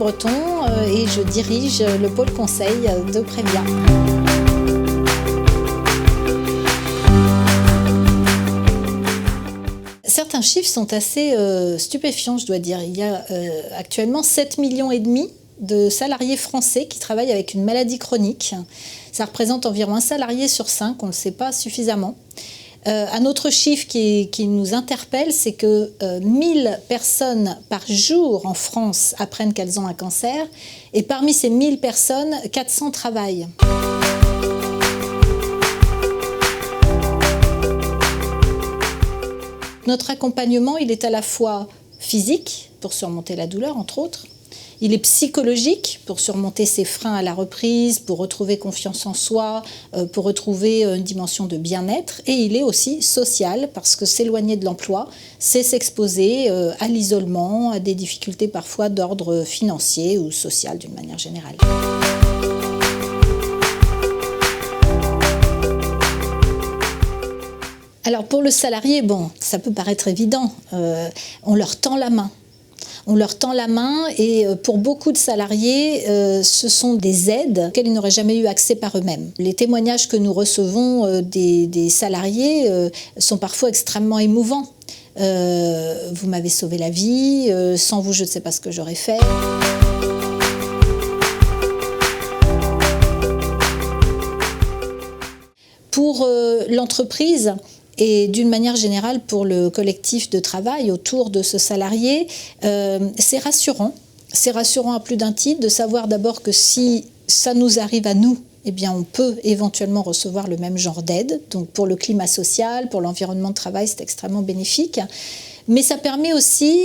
Breton et je dirige le pôle conseil de Prévia. Certains chiffres sont assez stupéfiants, je dois dire. Il y a actuellement 7,5 millions de salariés français qui travaillent avec une maladie chronique. Ça représente environ un salarié sur 5, on ne le sait pas suffisamment. Un autre chiffre qui nous interpelle, c'est que 1000 personnes par jour en France apprennent qu'elles ont un cancer, et parmi ces 1000 personnes, 400 travaillent. Notre accompagnement, il est à la fois physique, pour surmonter la douleur, entre autres. Il est psychologique, pour surmonter ses freins à la reprise, pour retrouver confiance en soi, pour retrouver une dimension de bien-être. Et il est aussi social, parce que s'éloigner de l'emploi, c'est s'exposer à l'isolement, à des difficultés parfois d'ordre financier ou social d'une manière générale. Alors pour le salarié, bon, ça peut paraître évident, on leur tend la main. On leur tend la main et pour beaucoup de salariés, ce sont des aides auxquelles ils n'auraient jamais eu accès par eux-mêmes. Les témoignages que nous recevons des salariés sont parfois extrêmement émouvants. Vous m'avez sauvé la vie, sans vous je ne sais pas ce que j'aurais fait. Pour l'entreprise, et d'une manière générale pour le collectif de travail autour de ce salarié, c'est rassurant. C'est rassurant à plus d'un titre de savoir d'abord que si ça nous arrive à nous, eh bien on peut éventuellement recevoir le même genre d'aide. Donc pour le climat social, pour l'environnement de travail, c'est extrêmement bénéfique. Mais ça permet aussi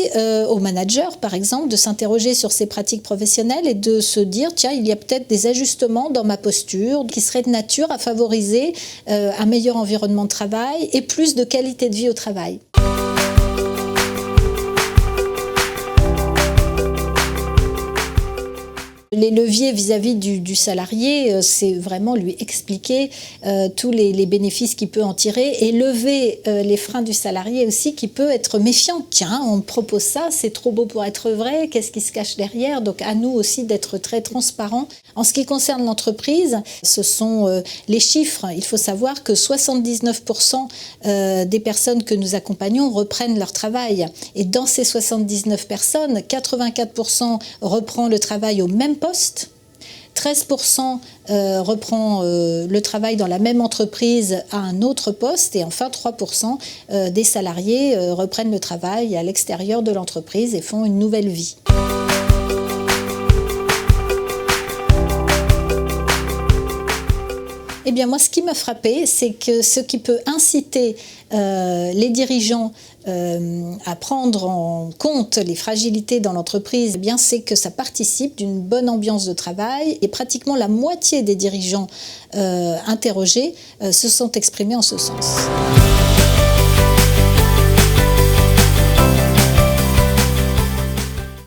aux managers, par exemple, de s'interroger sur ses pratiques professionnelles et de se dire, tiens, il y a peut-être des ajustements dans ma posture qui seraient de nature à favoriser un meilleur environnement de travail et plus de qualité de vie au travail. Les leviers vis-à-vis du salarié, c'est vraiment lui expliquer tous les bénéfices qu'il peut en tirer et lever les freins du salarié aussi qui peut être méfiant. Tiens, on me propose ça, c'est trop beau pour être vrai, qu'est-ce qui se cache derrière? Donc à nous aussi d'être très transparents. En ce qui concerne l'entreprise, ce sont les chiffres. Il faut savoir que 79% des personnes que nous accompagnons reprennent leur travail. Et dans ces 79 personnes, 84% reprend le travail au même poste, 13% reprend le travail dans la même entreprise à un autre poste et enfin 3% des salariés reprennent le travail à l'extérieur de l'entreprise et font une nouvelle vie. Eh bien moi, ce qui m'a frappé, c'est que ce qui peut inciter les dirigeants à prendre en compte les fragilités dans l'entreprise, eh bien c'est que ça participe d'une bonne ambiance de travail et pratiquement la moitié des dirigeants interrogés se sont exprimés en ce sens.